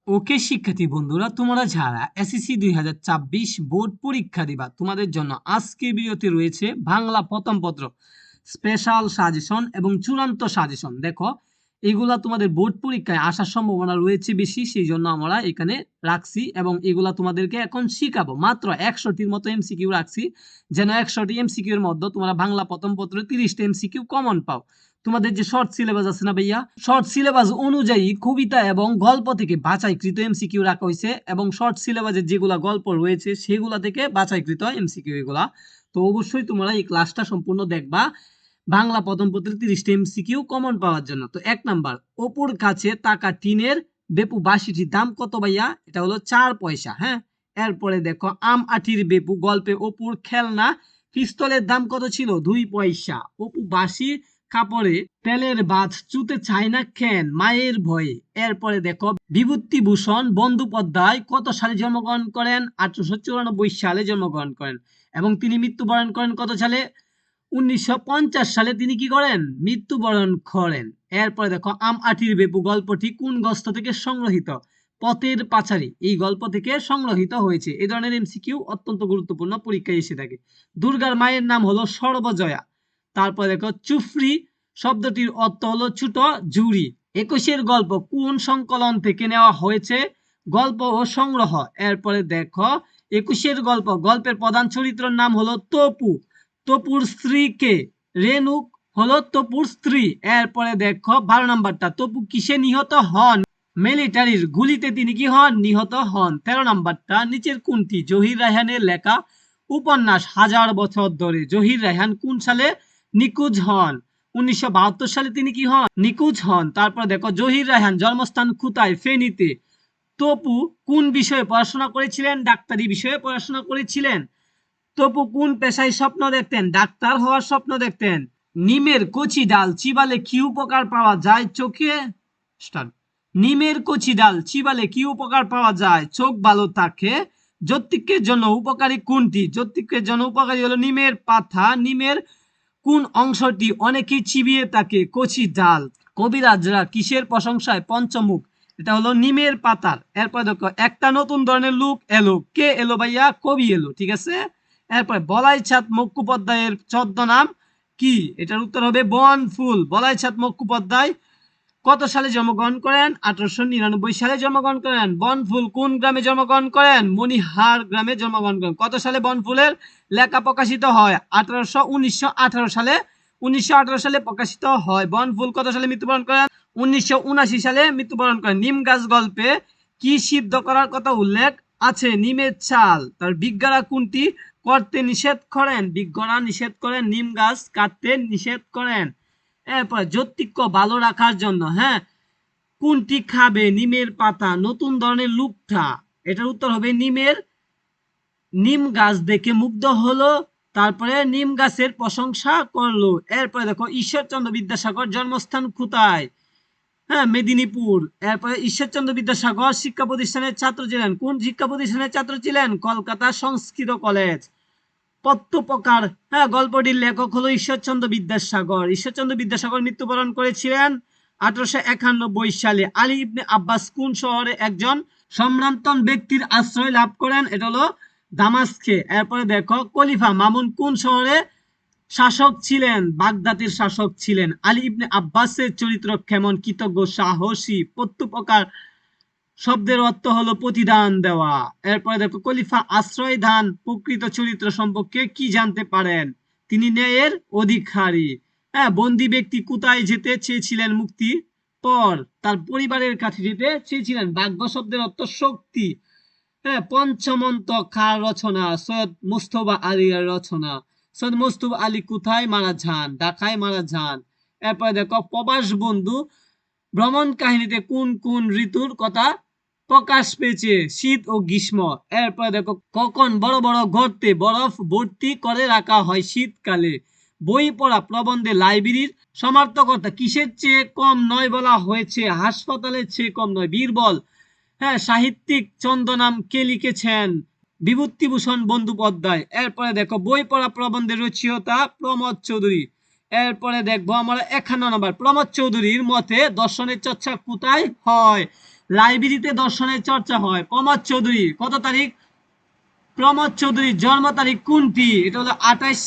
ওকে শিক্ষার্থী বন্ধুরা, তোমরা যারা এসএসসি 2024 বোর্ড পরীক্ষা দিবা, তোমাদের জন্য আজকে ভিডিওতে রয়েছে বাংলা প্রথম পত্র স্পেশাল সাজেশন এবং চূড়ান্ত সাজেশন। দেখো, এগুলা তোমাদের বোর্ড পরীক্ষায় আসার সম্ভাবনা রয়েছে বেশি, সেই জন্য আমরা এখানে রাখছি এবং এগুলা তোমাদেরকে এখন শিখাবো। মাত্র 100টির মতো এমসিকিউ রাখছি, যেন 100টি এমসিকিউ এর মধ্যে তোমরা বাংলা প্রথম পত্র 30টা এমসিকিউ কমন পাও। তোমাদের যে শর্ট সিলেবাস আছে না ভাইয়া, শর্ট সিলেবাস অনুযায়ী কবিতা এবং গল্প থেকে বাছাইকৃত এমসিকিউ রাখা হয়েছে এবং শর্ট সিলেবাসে যেগুলা গল্প রয়েছে সেগুলা থেকে বাছাইকৃত এমসিকিউ এগুলা। তো অবশ্যই তোমরা এই ক্লাসটা সম্পূর্ণ দেখবা বাংলা প্রথম পত্রের 30টা এমসিকিউ কমন পাওয়ার জন্য। তো 1 নাম্বার, অপুর কাছে টাকা টিনের বেপু বাঁশিটির দাম কত ভাইয়া? এটা হলো 4 পয়সা। হ্যাঁ, এরপরে দেখো, আম আটির বেপু গল্পে অপুর খেলনা পিস্তলের দাম কত ছিল? 2 পয়সা। অপু বাঁশি কাপড়ে তেলের বাঁধ চুতে চায় না কেন? মায়ের ভয়ে। এরপরে দেখো, বিভূতিভূষণ বন্দ্যোপাধ্যায় কত সালে জন্মগ্রহণ করেন? 1894 সালে জন্মগ্রহণ করেন এবং তিনি মৃত্যুবরণ করেন কত সালে? 1950 সালে তিনি কি করেন? মৃত্যুবরণ করেন। এরপরে দেখো, আম আটির বেপু গল্পটি কোন গ্রন্থ থেকে সংগ্রহীত? পথের পাঁচালী এই গল্প থেকে সংগ্রহীত হয়েছে। এই ধরনের এমসিকিউ অত্যন্ত গুরুত্বপূর্ণ, পরীক্ষায় এসে থাকে। দুর্গার মায়ের নাম হলো সর্বজয়া। তারপরে দেখো, চুফরি শব্দটির অর্থ হলো ছোট জুড়ি। 21-এর গল্প কোন সংকলন থেকে নেওয়া হয়েছে? গল্প ও সংগ্রহ। এরপরে দেখো, 21-এর গল্পের প্রধান চরিত্রের নাম হলো তপু। তপুর স্ত্রী কে? রেণুক হলো তপুর স্ত্রী। এরপরে দেখো 12 নাম্বারটা, তপু কিসে নিহত হন? মিলিটারির গুলিতে তিনি কি হন? নিহত হন। 13 নাম্বারটা, নিচের কোনটি জহির রায়হানের লেখা উপন্যাস? হাজার বছর ধরে। জহির রায়হান কোন সালে নিখোঁজ হন? 1972 সালে তিনি কি হন? নিখোঁজ হন। তারপর দেখো, জহির রায়হান জন্মস্থান কোথায়? ফেনীতে। তপু কোন বিষয়ে পড়াশোনা করেছিলেন? ডাক্তারি বিষয়ে পড়াশোনা করেছিলেন। তপু কোন পেশায় স্বপ্ন দেখতেন? ডাক্তার হওয়ার স্বপ্ন দেখতেন। নিমের কচি ডাল চিবালে কি উপকার পাওয়া যায় চোখে? স্টার্ট। নিমের কচি ডাল চিবালে কি উপকার পাওয়া যায়? চোখ ভালো থাকে। যৌতুকের জন্য উপকারী কোনটি? যৌতুকের জন্য উপকারী হলো নিমের পাতা। নিমের কোন অংশটি অনেকেই চিবিয়ে থাকে? কচি ডাল। কবিরাজরা কিসের প্রশংসায় পঞ্চমুখ? এটা হলো নিমের পাতার। এরপর দেখো, একটা নতুন ধরনের লোক এলো। কে এলো ভাইয়া? কবি এলো। ঠিক আছে। এরপর, বলাই চাঁদ মুখোপাধ্যায়ের ছদ্মনাম কি? এটার উত্তর হবে বনফুল। বলাই চাঁদ মুখোপাধ্যায় কত সালে জন্মগ্রহণ করেন? 1899 সালে জন্মগ্রহণ করেন। বনফুল কোন গ্রামে জন্মগ্রহণ করেন? মণিহার গ্রামে জন্মগ্রহণ করেন। কত সালে বনফুলের লেখা প্রকাশিত হয়? 1918 সালে। 1918 সালে প্রকাশিত হয়। বনফুল কত সালে মৃত্যুবরণ করেন? 1979 সালে মৃত্যুবরণ করেন। নিম গাছ গল্পে কি সিদ্ধ করার কথা উল্লেখ আছে? নিমের চাল। তার বিজ্ঞারা কোনটি করতে নিষেধ করেন? বিজ্ঞরা নিষেধ করেন নিম গাছ কাটতে নিষেধ করেন। এরপর, জ্যোতিক্য ভালো রাখার জন্য হ্যাঁ কোনটি খাবে? নিমের পাতা। নতুন ধরনের লুকটা, এটার উত্তর হবে নিম গাছ দেখে মুগ্ধ হলো, তারপরে নিম গাছের প্রশংসা করলো। এরপরে দেখো, ঈশ্বরচন্দ্র বিদ্যাসাগর জন্মস্থান কোথায়? হ্যাঁ, মেদিনীপুর। এরপরে, ঈশ্বরচন্দ্র বিদ্যাসাগর শিক্ষা প্রতিষ্ঠানের ছাত্র ছিলেন। কোন শিক্ষা প্রতিষ্ঠানের ছাত্র ছিলেন? কলকাতা সংস্কৃত কলেজ। পত্রপ্রকার হ্যাঁ গল্পটির লেখক হলো ঈশ্বরচন্দ্র বিদ্যাসাগর। ঈশ্বরচন্দ্র বিদ্যাসাগর মৃত্যুবরণ করেছিলেন 1891 সালে। আলী ইবনে আব্বাস কোন শহরে একজন সম্ভ্রান্ত ব্যক্তির আশ্রয় লাভ করেন? এটা হলো দামাস্কে। এরপরে দেখো, খলিফা মামুন কোন শহরে শাসক ছিলেন? বাগদাদের শাসক ছিলেন। আলী ইবনে আব্বাসের চরিত্র কেমন? কৃতজ্ঞ, সাহসী। পত্রপ্রকার শব্দের অর্থ হলো প্রতিদান দেওয়া। এরপরে দেখো, খলিফা আশ্রয় দান প্রকৃত চরিত্র সম্পর্কে কি জানতে পারেন? তিনি ন্যায়ের অধিকারী। হ্যাঁ, বন্দী ব্যক্তি কোথায় যেতে চেয়েছিলেন মুক্তি পর? তার পরিবারের কাছে যেতে চেয়েছিলেন। ভাগ্য শব্দের অর্থ শক্তি। হ্যাঁ, পঞ্চমন্ত কার রচনা? সৈয়দ মুস্তফা আলীর রচনা। সৈয়দ মুস্তফা আলী কোথায় মারা যান? ঢাকায় মারা যান। এরপরে দেখো, প্রবাস বন্ধু ভ্রমণ কাহিনীতে কোন কোন ঋতুর কথা প্রকাশ পেয়েছে? শীত ও গ্রীষ্ম। এরপরে দেখো, কখন বড় বড় গর্তে বরফ ভর্তি করে রাখা হয়? শীতকালে। বই পড়া প্রবন্ধে লাইব্রেরির সমার্থকতা কিসের চেয়ে কম নয় বলা হয়েছে? হাসপাতালের চেয়ে কম নয়। বীরবল হ্যাঁ সাহিত্যিক ছদ্মনাম কে লিখেছেন? বিভূতিভূষণ বন্দ্যোপাধ্যায়। এরপরে দেখো, বই পড়া প্রবন্ধের রচয়িতা প্রমোদ চৌধুরী। এরপরে দেখবো আমরা 51 নম্বর, প্রমোদ চৌধুরীর মতে দর্শনের চর্চা কোথায় হয়? লাইব্রেরিতে দর্শনের চর্চা হয়। প্রমোদ চৌধুরী কত তারিখ? প্রমোদ চৌধুরীর জন্ম তারিখ কোনটি? এটা হলো 28